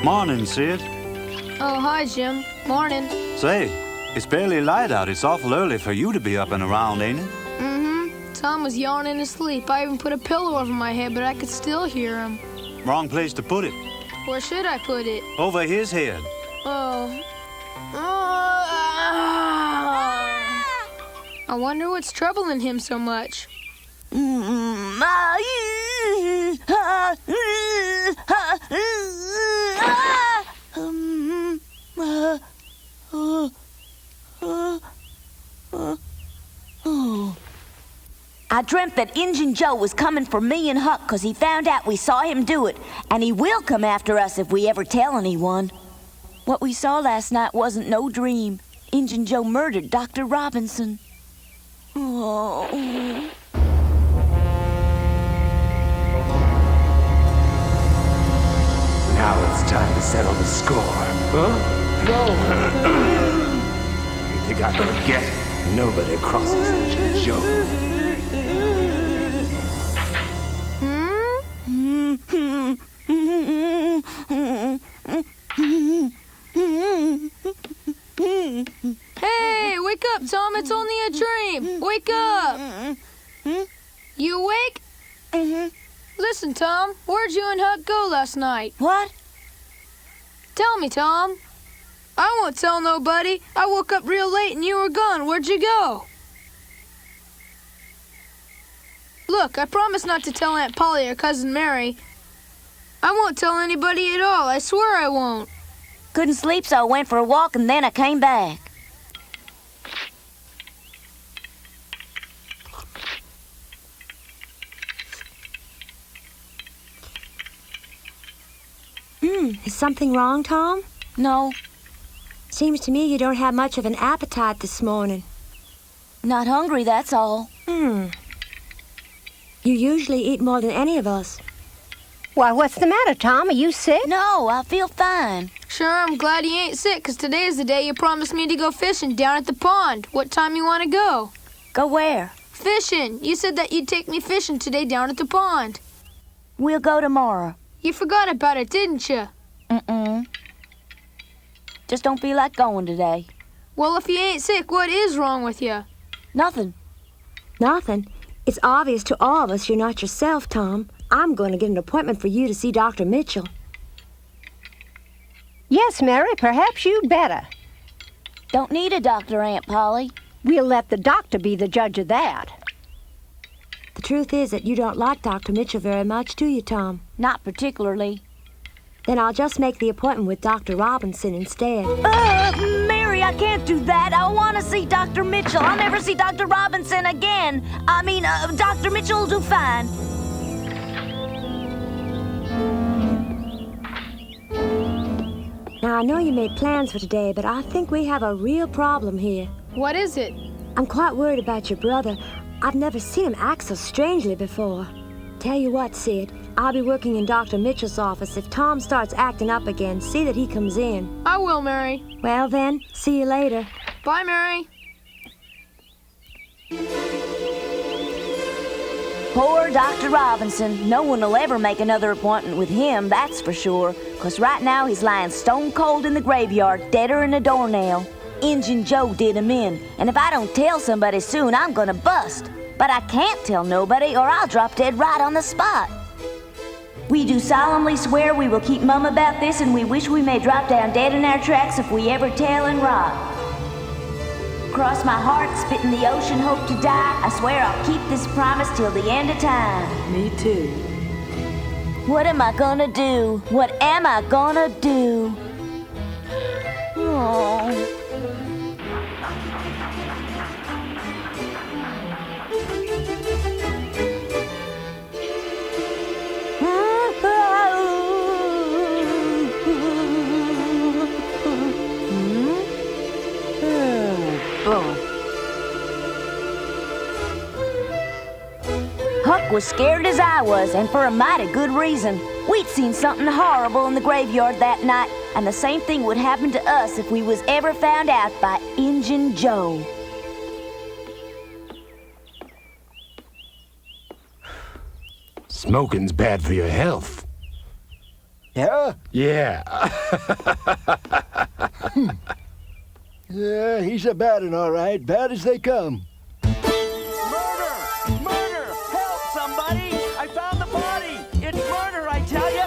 Morning, Sid. Oh, hi, Jim. Morning. Say, it's barely light out. It's awful early for you to be up and around, ain't it? Mm-hmm. Tom was yawning asleep. I even put a pillow over my head, but I could still hear him. Wrong place to put it. Where should I put it? Over his head. Oh. I wonder what's troubling him so much. I dreamt that Injun Joe was coming for me and Huck 'cause he found out we saw him do it, and he will come after us if we ever tell anyone. What we saw last night wasn't no dream. Injun Joe murdered Dr. Robinson. Oh. Now it's time to settle the score, huh? No. You think I forget? Nobody crosses Injun Joe. Hey, wake up, Tom. It's only a dream. Wake up. You awake? Listen, Tom. Where'd you and Huck go last night? What? Tell me, Tom. I won't tell nobody. I woke up real late and you were gone. Where'd you go? Look, I promise not to tell Aunt Polly or Cousin Mary. I won't tell anybody at all. I swear I won't. Couldn't sleep, so I went for a walk and then I came back. Is something wrong, Tom? No, Seems to me you don't have much of an appetite this morning. not hungry, that's all. You usually eat more than any of us. Why, what's the matter, Tom? Are you sick? No, I feel fine. Sure, I'm glad you ain't sick, 'cause today's the day you promised me to go fishing down at the pond. What time you want to go? Go where? Fishing. You said that you'd take me fishing today down at the pond. We'll go tomorrow. You forgot about it, didn't you? Just don't feel like going today. Well, if you ain't sick, what is wrong with you? Nothing. Nothing. It's obvious to all of us you're not yourself, Tom. I'm going to get an appointment for you to see Dr. Mitchell. Yes, Mary, perhaps you'd better. Don't need a doctor, Aunt Polly. We'll let the doctor be the judge of that. The truth is that you don't like Dr. Mitchell very much, do you, Tom? Not particularly. Then I'll just make the appointment with Dr. Robinson instead. Mary, I can't do that. I want to see Dr. Mitchell. I'll never see Dr. Robinson again. Dr. Mitchell will do fine. Now, I know you made plans for today, but I think we have a real problem here. What is it? I'm quite worried about your brother. I've never seen him act so strangely before. Tell you what, Sid, I'll be working in Dr. Mitchell's office. If Tom starts acting up again, see that he comes in. I will, Mary. Well then, see you later. Bye, Mary. Poor Dr. Robinson. No one will ever make another appointment with him, that's for sure. 'Cause right now he's lying stone cold in the graveyard, deader than a doornail. Injun Joe did him in, and if I don't tell somebody soon, I'm gonna bust. But I can't tell nobody, or I'll drop dead right on the spot. We do solemnly swear we will keep mum about this, and we wish we may drop down dead in our tracks if we ever tell and rot. Cross my heart, spit in the ocean, hope to die. I swear I'll keep this promise till the end of time. Me too. What am I gonna do? What am I gonna do? Oh. Huck was scared as I was, and for a mighty good reason. We'd seen something horrible in the graveyard that night, and the same thing would happen to us if we was ever found out by Injun Joe. Smoking's bad for your health. Yeah? Yeah. Yeah, he's a bad one, all right. Bad as they come. Murder! Murder! Help, somebody! I found the body! It's murder, I tell you!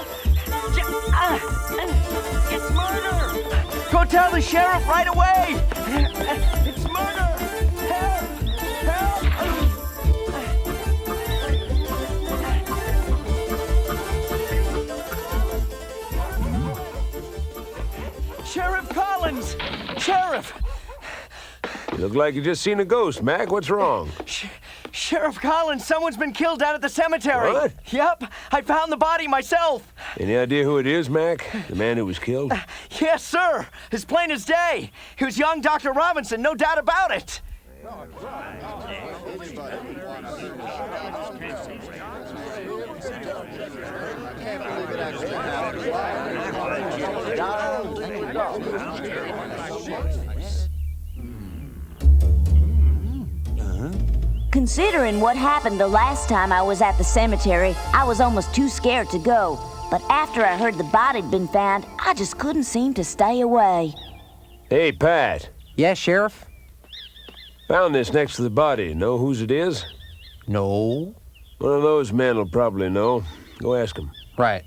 It's murder! Go tell the sheriff right away! It's murder! Help! Help! Sheriff Collins! Sheriff! You look like you just seen a ghost, Mac. What's wrong? Sheriff Collins, someone's been killed down at the cemetery. What? Yep, I found the body myself. Any idea who it is, Mac? The man who was killed? Yes, sir. As plain as day. He was young Dr. Robinson, no doubt about it. Considering what happened the last time I was at the cemetery, I was almost too scared to go. But after I heard the body'd been found, I just couldn't seem to stay away. Hey, Pat. Yeah, Sheriff? Found this next to the body. Know whose it is? No. One of those men will probably know. Go ask him. Right.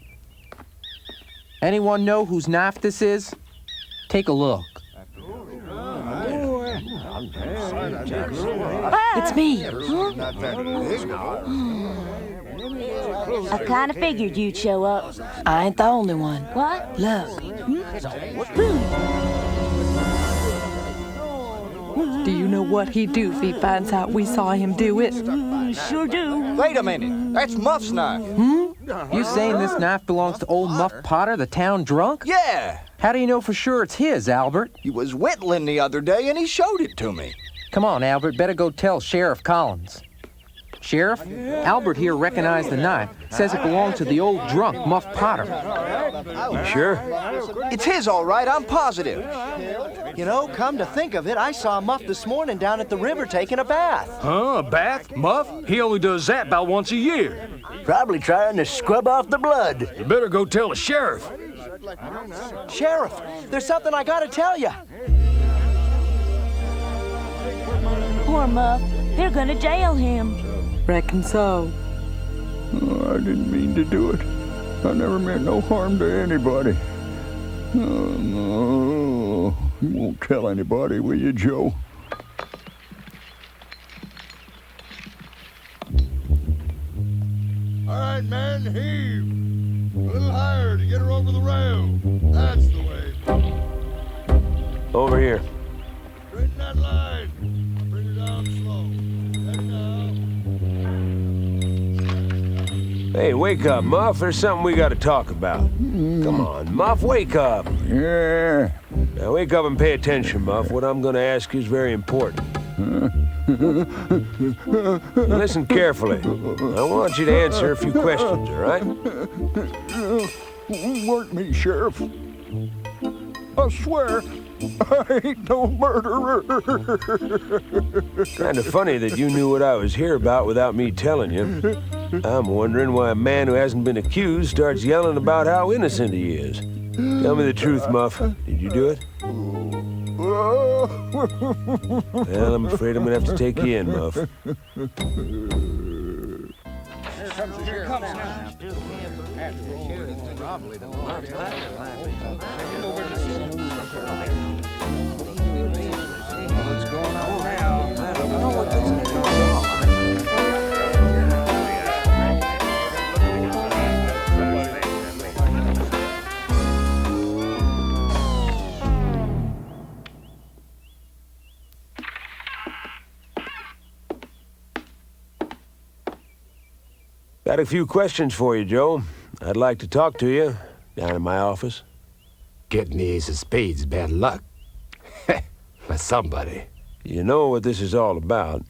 Anyone know whose knife this is? Take a look. It's me. I kind of figured you'd show up. I ain't the only one. What? Look. Do you know what he'd do if he finds out we saw him do it? Sure do. Wait a minute. That's Muff's knife. You saying this knife belongs to old Muff Potter, the town drunk? Yeah. How do you know for sure it's his, Albert? He was whittling the other day, and he showed it to me. Come on, Albert, better go tell Sheriff Collins. Sheriff, Albert here recognized the knife. Says it belonged to the old drunk, Muff Potter. You sure? It's his, all right. I'm positive. You know, come to think of it, I saw Muff this morning down at the river taking a bath. Huh? A bath? Muff? He only does that about once a year. Probably trying to scrub off the blood. You better go tell the sheriff. Sheriff, there's something I gotta tell you. Poor Muff. They're gonna jail him. Reckon so. Oh, I didn't mean to do it. I never meant no harm to anybody. Oh, no. You won't tell anybody, will you, Joe? All right, man, heave. A little higher to get her over the rail. That's the way. Over here. Straighten that line. Bring her down slow. Hey, wake up, Muff. There's something we gotta talk about. Come on, Muff, wake up. Yeah. Now, wake up and pay attention, Muff. What I'm gonna ask you is very important. Listen carefully. I want you to answer a few questions, all right? Weren't me, Sheriff. I swear, I ain't no murderer. Kind of funny that you knew what I was here about without me telling you. I'm wondering why a man who hasn't been accused starts yelling about how innocent he is. Tell me the truth, Muff. Did you do it? Well, I'm afraid I'm gonna have to take you in, Muff. Here comes What's going on now? I don't know what this is. Got a few questions for you, Joe. I'd like to talk to you down in my office. Getting the ace of spades, bad luck. For somebody. You know what this is all about.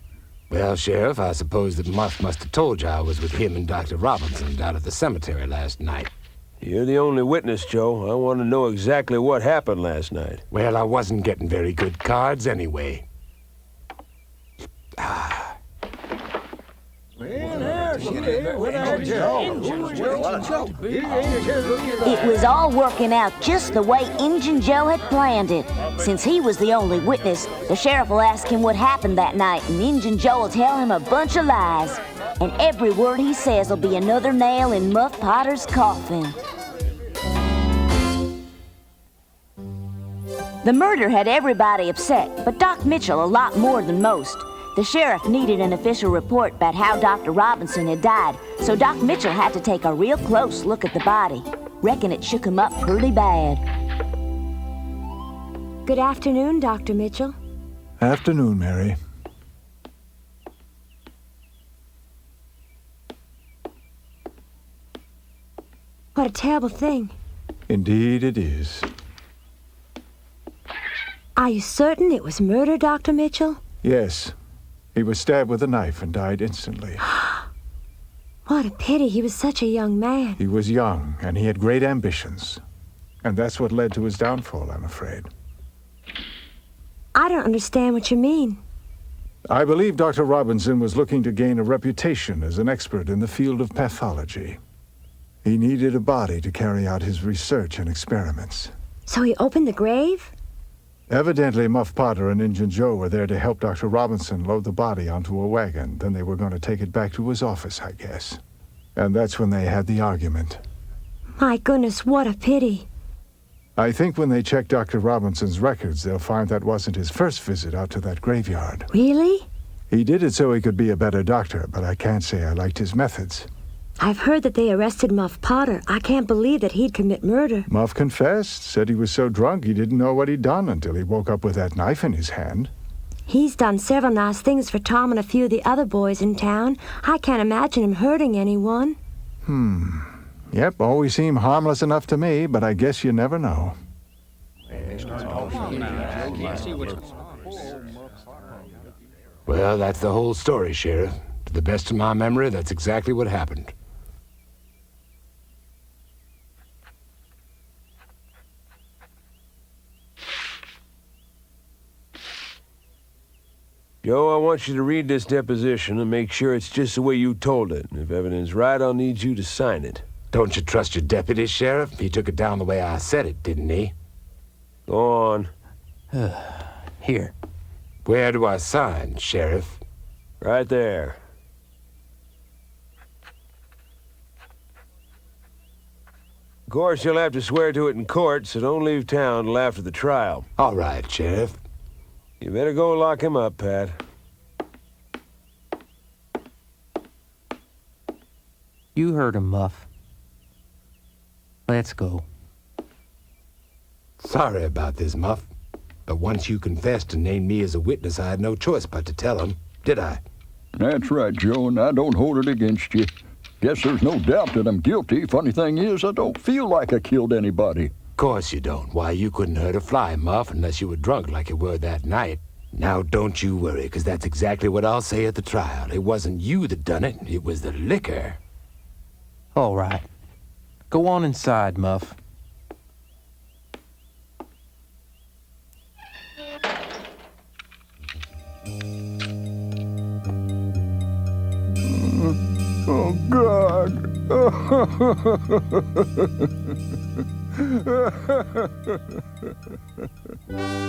Well, Sheriff, I suppose that Muff must have told you I was with him and Dr. Robinson down at the cemetery last night. You're the only witness, Joe. I want to know exactly what happened last night. Well, I wasn't getting very good cards anyway. Well, now, It was all working out just the way Injun Joe had planned it. Since he was the only witness, the sheriff will ask him what happened that night, and Injun Joe will tell him a bunch of lies. And every word he says will be another nail in Muff Potter's coffin. The murder had everybody upset, but Doc Mitchell a lot more than most. The sheriff needed an official report about how Dr. Robinson had died, so Doc Mitchell had to take a real close look at the body. Reckon it shook him up pretty bad. Good afternoon, Dr. Mitchell. Afternoon, Mary. What a terrible thing. Indeed it is. Are you certain it was murder, Dr. Mitchell? Yes. He was stabbed with a knife and died instantly. What a pity. He was such a young man. He was young, and he had great ambitions. And that's what led to his downfall, I'm afraid. I don't understand what you mean. I believe Dr. Robinson was looking to gain a reputation as an expert in the field of pathology. He needed a body to carry out his research and experiments. So he opened the grave? Evidently, Muff Potter and Injun Joe were there to help Dr. Robinson load the body onto a wagon. Then they were going to take it back to his office, I guess. And that's when they had the argument. My goodness, what a pity. I think when they check Dr. Robinson's records, they'll find that wasn't his first visit out to that graveyard. Really? He did it so he could be a better doctor, but I can't say I liked his methods. I've heard that they arrested Muff Potter. I can't believe that he'd commit murder. Muff confessed, said he was so drunk he didn't know what he'd done until he woke up with that knife in his hand. He's done several nice things for Tom and a few of the other boys in town. I can't imagine him hurting anyone. Yep, always seemed harmless enough to me, but I guess you never know. Well, that's the whole story, Sheriff. To the best of my memory, that's exactly what happened. Joe, I want you to read this deposition and make sure it's just the way you told it. If evidence right, I'll need you to sign it. Don't you trust your deputy, Sheriff? He took it down the way I said it, didn't he? Go on. Here. Where do I sign, Sheriff? Right there. Of course, you'll have to swear to it in court, so don't leave town till after the trial. All right, Sheriff. You better go lock him up, Pat. You heard him, Muff. Let's go. Sorry about this, Muff. But once you confessed and named me as a witness, I had no choice but to tell him, did I? That's right, Joe, and I don't hold it against you. Guess there's no doubt that I'm guilty. Funny thing is, I don't feel like I killed anybody. Course you don't. Why, you couldn't hurt a fly, Muff, unless you were drunk like you were that night. Now, don't you worry, 'cause that's exactly what I'll say at the trial. It wasn't you that done it. It was the liquor. All right. Go on inside, Muff. Oh, God.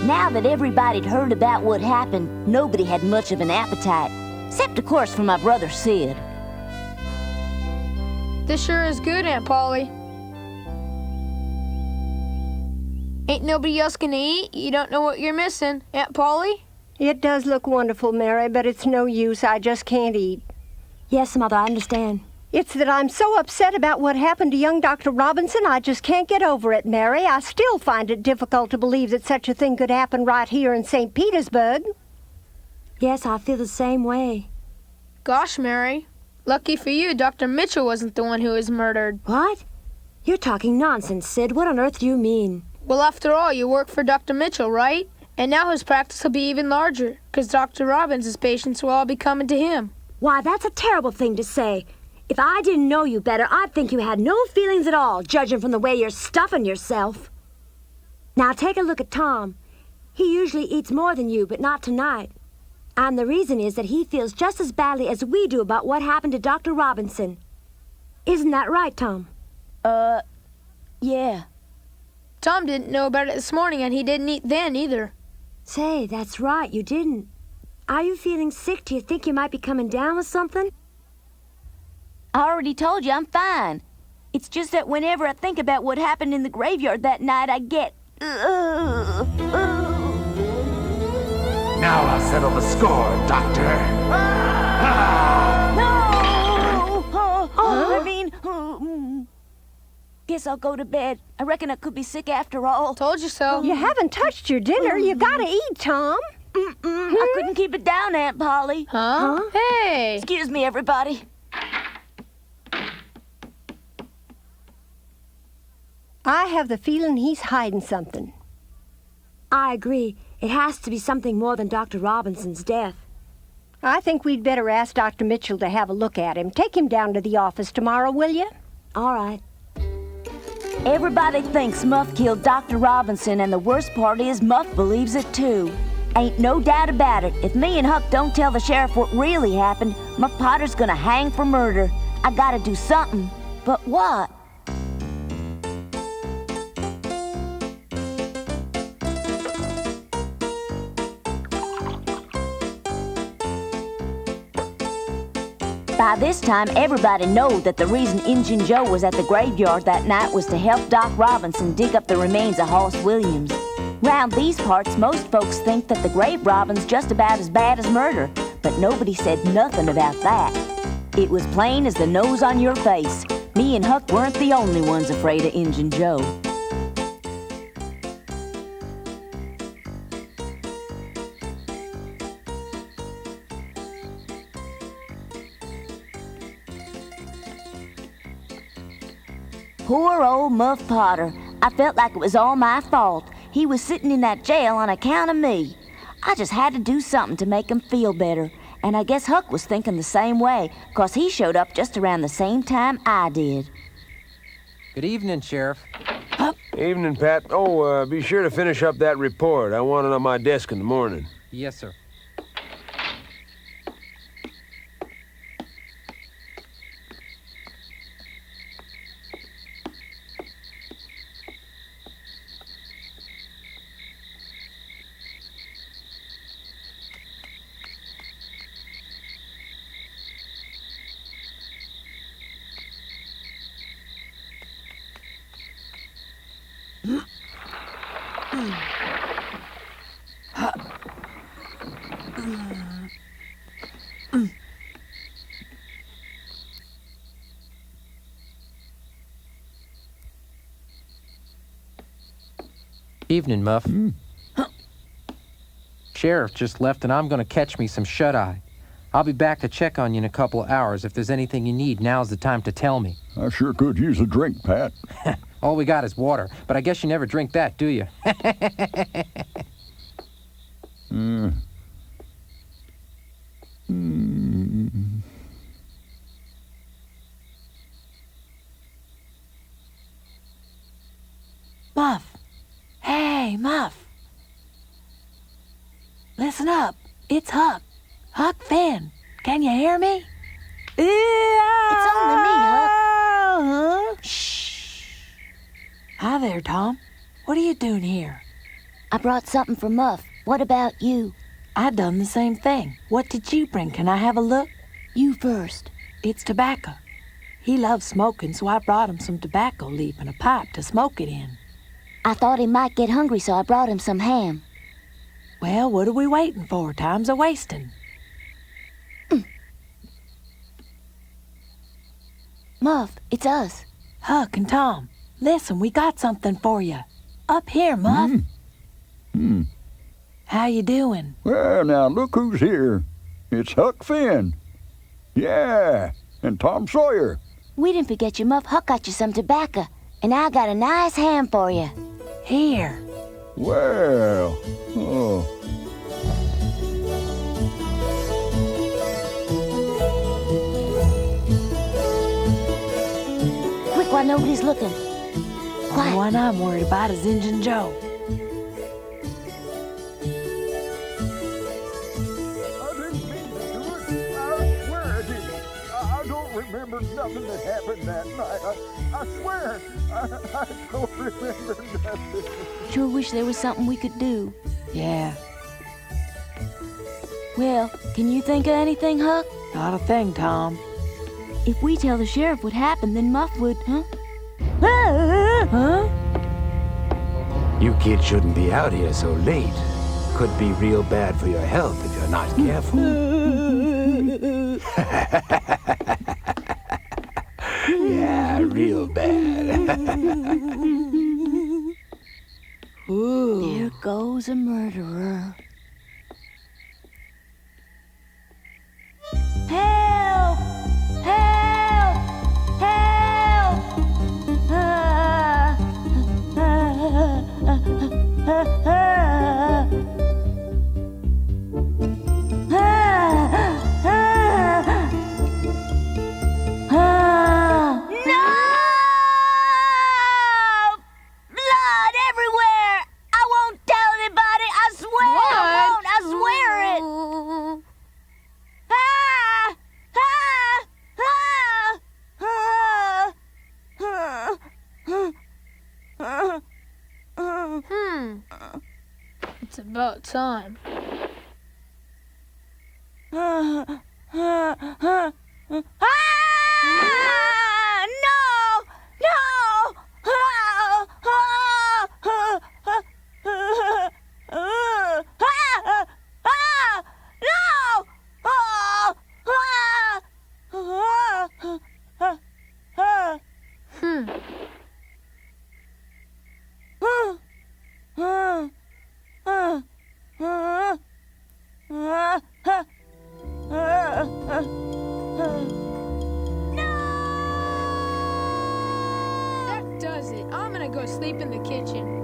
Now that everybody'd heard about what happened, nobody had much of an appetite. Except, of course, for my brother Sid. This sure is good, Aunt Polly. Ain't nobody else gonna eat? You don't know what you're missing, Aunt Polly? It does look wonderful, Mary, but it's no use. I just can't eat. Yes, Mother, I understand. It's that I'm so upset about what happened to young Dr. Robinson, I just can't get over it, Mary. I still find it difficult to believe that such a thing could happen right here in St. Petersburg. Yes, I feel the same way. Gosh, Mary. Lucky for you, Dr. Mitchell wasn't the one who was murdered. What? You're talking nonsense, Sid. What on earth do you mean? Well, after all, you work for Dr. Mitchell, right? And now his practice will be even larger, 'cause Dr. Robinson's patients will all be coming to him. Why, that's a terrible thing to say. If I didn't know you better, I'd think you had no feelings at all, judging from the way you're stuffing yourself. Now take a look at Tom. He usually eats more than you, but not tonight. And the reason is that he feels just as badly as we do about what happened to Dr. Robinson. Isn't that right, Tom? Yeah. Tom didn't know about it this morning, and he didn't eat then either. Say, that's right, you didn't. Are you feeling sick? Do you think you might be coming down with something? I already told you I'm fine. It's just that whenever I think about what happened in the graveyard that night, I get... Now I'll settle the score, Doctor. No! I mean... Guess I'll go to bed. I reckon I could be sick after all. Told you so. You haven't touched your dinner. You gotta eat, Tom. I couldn't keep it down, Aunt Polly. Huh? Hey! Excuse me, everybody. I have the feeling he's hiding something. I agree. It has to be something more than Dr. Robinson's death. I think we'd better ask Dr. Mitchell to have a look at him. Take him down to the office tomorrow, will you? All right. Everybody thinks Muff killed Dr. Robinson, and the worst part is Muff believes it too. Ain't no doubt about it. If me and Huck don't tell the sheriff what really happened, Muff Potter's gonna hang for murder. I gotta do something. But what? By this time, everybody knows that the reason Injun Joe was at the graveyard that night was to help Doc Robinson dig up the remains of Hoss Williams. Round these parts, most folks think that the grave robbing's just about as bad as murder, but nobody said nothing about that. It was plain as the nose on your face. Me and Huck weren't the only ones afraid of Injun Joe. Poor old Muff Potter. I felt like it was all my fault. He was sitting in that jail on account of me. I just had to do something to make him feel better. And I guess Huck was thinking the same way, 'cause he showed up just around the same time I did. Good evening, Sheriff. Evening, Pat. Oh, be sure to finish up that report. I want it on my desk in the morning. Yes, sir. Evening, Muff. Sheriff just left, and I'm going to catch me some shut-eye. I'll be back to check on you in a couple of hours. If there's anything you need, now's the time to tell me. I sure could use a drink, Pat. All we got is water, but I guess you never drink that, do you? Muff. Hey, Muff. Listen up. It's Huck. Huck Finn. Can you hear me? It's only me, Huck. Shh. Hi there, Tom. What are you doing here? I brought something for Muff. What about you? I done the same thing. What did you bring? Can I have a look? You first. It's tobacco. He loves smoking, so I brought him some tobacco leaf and a pipe to smoke it in. I thought he might get hungry, so I brought him some ham. Well, what are we waiting for? Time's a-wasting. Muff, it's us. Huck and Tom, listen, we got something for you. Up here, Muff. How you doing? Well, now, look who's here. It's Huck Finn. Yeah, and Tom Sawyer. We didn't forget you, Muff. Huck got you some tobacco, and I got a nice ham for you. Here. Well, oh. Quick, while nobody's looking. Quiet. The one I'm worried about is Injun Joe. don't remember nothing that happened that night. I swear, I don't remember nothing. Sure wish there was something we could do. Yeah, Well, can you think of anything, Huck? not a thing, Tom. If we tell the sheriff what happened, then Muff would, huh? Huh? You kids shouldn't be out here so late. Could be real bad for your health if you're not careful. Yeah, real bad. There goes a murderer. Help! Help! Help! No! Blood everywhere! I won't tell anybody, I swear I won't, I swear it! It's about time. That does it. I'm gonna go sleep in the kitchen.